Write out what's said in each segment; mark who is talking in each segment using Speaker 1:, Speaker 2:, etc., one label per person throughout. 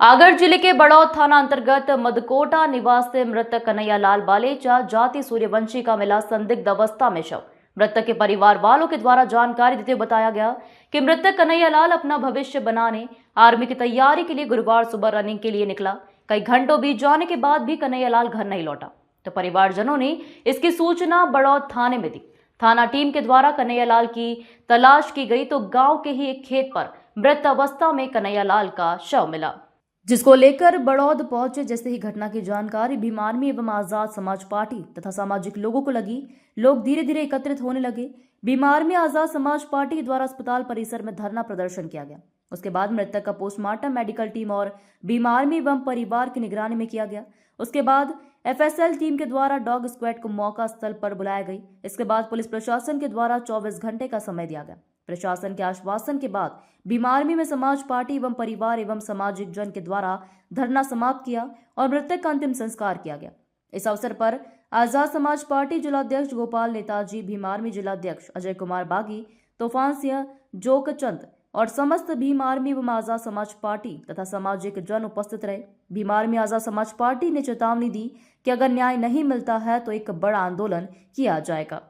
Speaker 1: आगर जिले के बड़ौद थाना अंतर्गत मदकोटा निवास से मृतक कन्हैयालाल बालेचा जाति सूर्यवंशी का मिला संदिग्ध अवस्था में शव। मृतक के परिवार वालों के द्वारा जानकारी देते हुए बताया गया कि मृतक कन्हैयालाल अपना भविष्य बनाने आर्मी की तैयारी के लिए गुरुवार सुबह रनिंग के लिए निकला। कई घंटों बीत जाने के बाद भी कन्हैयालाल घर नहीं लौटा तो परिवारजनों ने इसकी सूचना बड़ौद थाने में दी। थाना टीम के द्वारा कन्हैयालाल की तलाश की गई तो गांव के ही एक खेत पर मृत अवस्था में कन्हैयालाल का शव मिला, जिसको लेकर बड़ौद पहुंचे। जैसे ही घटना की जानकारी भीम आर्मी एवं आजाद समाज पार्टी तथा सामाजिक लोगों को लगी, लोग धीरे धीरे एकत्रित होने लगे। भीम आर्मी आजाद समाज पार्टी द्वारा अस्पताल परिसर में धरना प्रदर्शन किया गया। उसके बाद मृतक का पोस्टमार्टम मेडिकल टीम और भीम आर्मी एवं परिवार की निगरानी में किया गया। उसके बाद एफएसएल टीम के द्वारा डॉग स्क्वाड को मौका स्थल पर बुलाया गई। इसके बाद पुलिस प्रशासन के द्वारा 24 घंटे का समय दिया गया। प्रशासन के आश्वासन के बाद भीम आर्मी में समाज पार्टी एवं परिवार एवं सामाजिक जन के द्वारा धरना समाप्त किया और मृतक का अंतिम संस्कार किया गया। इस अवसर पर आजाद समाज पार्टी जिलाध्यक्ष गोपाल नेताजी, भीम आर्मी जिलाध्यक्ष अजय कुमार बागी, तूफान सिंह जोकचंद और समस्त भीम आर्मी एवं आजाद समाज पार्टी तथा सामाजिक जन उपस्थित रहे। भीम आर्मी आजाद समाज पार्टी ने चेतावनी दी कि अगर न्याय नहीं मिलता है तो एक बड़ा आंदोलन किया जाएगा।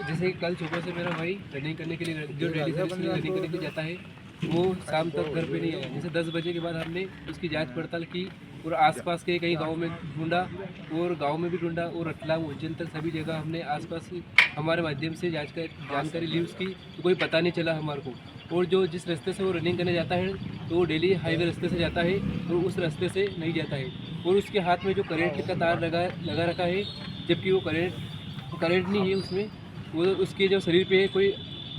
Speaker 2: जैसे कल सुबह से मेरा भाई रनिंग करने के लिए जो डेली सर्विस के लिए रनिंग करने के लिए जाता है वो शाम तक घर पे नहीं आया। जैसे 10 बजे के बाद हमने उसकी जांच पड़ताल की और आसपास के कई गांव में ढूंढा और गांव में भी ढूंढा और रतलाम उज्जैन तक सभी जगह हमने आसपास हमारे माध्यम से जानकारी ली उसकी, तो कोई पता नहीं चला हमारे को। और जो जिस रास्ते से वो रनिंग करने जाता है तो वो डेली हाईवे रास्ते से जाता है तो उस रास्ते से नहीं जाता है। और उसके हाथ में जो करंट का तार लगा रखा है, जबकि वो करंट नहीं है उसमें। वो उसके जो शरीर पे कोई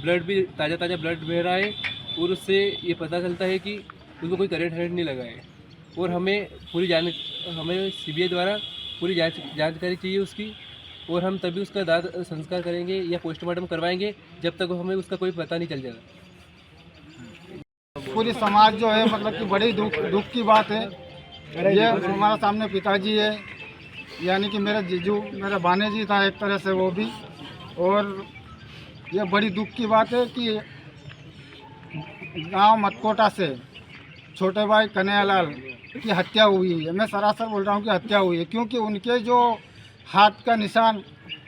Speaker 2: ब्लड भी ताज़ा ब्लड बह रहा है और उससे ये पता चलता है कि उसको कोई करंट नहीं लगा है। और हमें सीबीआई द्वारा पूरी जानकारी चाहिए उसकी, और हम तभी उसका दाह संस्कार करेंगे या पोस्टमार्टम करवाएंगे जब तक हमें उसका कोई पता नहीं चल जाएगा।
Speaker 3: पूरी समाज जो है मतलब कि बड़ी दुख की बात है। ये हमारा सामने पिताजी है, यानी कि मेरा जीजू, मेरा भानेजी था एक तरह से वो भी। और ये बड़ी दुख की बात है कि गांव मदकोटा से छोटे भाई कन्हैयालाल की हत्या हुई है। मैं सरासर बोल रहा हूँ कि हत्या हुई है, क्योंकि उनके जो हाथ का निशान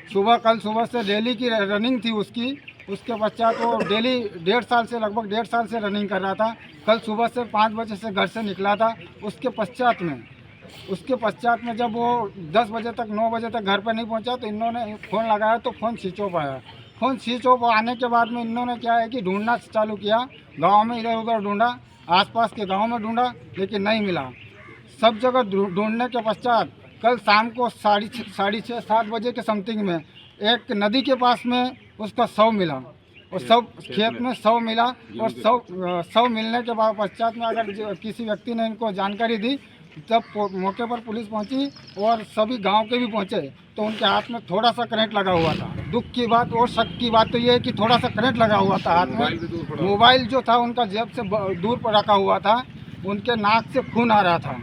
Speaker 3: कल सुबह से डेली की रनिंग थी उसके पश्चात वो डेली लगभग डेढ़ साल से रनिंग कर रहा था। कल सुबह से 5 बजे से घर से निकला था। उसके पश्चात में जब वो 10 बजे तक 9 बजे तक घर पर नहीं पहुंचा तो इन्होंने फ़ोन लगाया तो फ़ोन स्विच ऑफ आया। फ़ोन स्विच ऑफ आने के बाद में इन्होंने क्या है कि ढूंढना चालू किया। गांव में इधर उधर ढूंढा, आसपास के गांव में ढूंढा, लेकिन नहीं मिला। सब जगह ढूंढने के पश्चात कल शाम को 6:30-7 बजे के समथिंग में एक नदी के पास में उसका शव मिला। और सब खेत में शव मिला। और शव मिलने के बाद पश्चात में अगर किसी व्यक्ति ने इनको जानकारी दी, जब मौके पर पुलिस पहुंची और सभी गांव के भी पहुंचे तो उनके हाथ में थोड़ा सा करंट लगा हुआ था। दुख की बात और शक की बात तो ये है कि थोड़ा सा करंट लगा हुआ था हाथ में। मोबाइल जो था उनका जेब से दूर पर रखा हुआ था, उनके नाक से खून आ रहा था।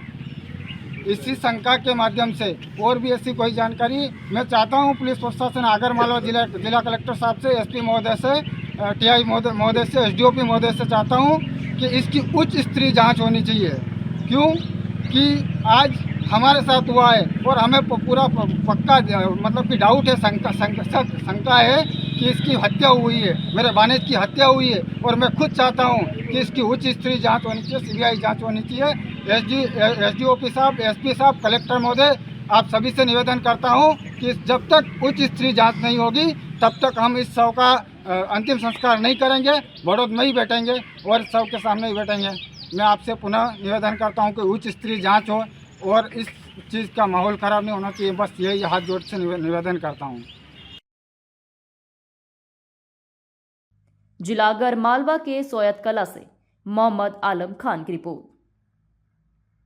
Speaker 3: इसी शंका के माध्यम से और भी ऐसी कोई जानकारी मैं चाहता हूँ पुलिस प्रशासन आगरमालवा जिला कलेक्टर साहब से, एसपी महोदय से, टीआई महोदय से, एसडीओपी महोदय से चाहता हूँ कि इसकी उच्च स्तरीय जाँच होनी चाहिए। क्यों कि आज हमारे साथ हुआ है और हमें पूरा पक्का मतलब कि डाउट है, शंका है कि इसकी हत्या हुई है, मेरे भानेज की हत्या हुई है। और मैं खुद चाहता हूं कि इसकी उच्च स्तरीय जांच होनी चाहिए, सीबीआई जांच होनी चाहिए। एसडीओपी साहब, एसपी साहब, कलेक्टर महोदय, आप सभी से निवेदन करता हूं कि जब तक उच्च स्तरीय जाँच नहीं होगी तब तक हम इस शव का अंतिम संस्कार नहीं करेंगे, बड़ौद में ही बैठेंगे और शव के सामने ही बैठेंगे। मैं आपसे पुनः निवेदन करता हूं कि उच्च स्तरीय जांच हो और इस चीज़ का माहौल ख़राब नहीं होना चाहिए। बस यही हाथ जोड़ से निवेदन करता हूं।
Speaker 1: जिला आगर मालवा के सोयत कला से मोहम्मद आलम खान की रिपोर्ट।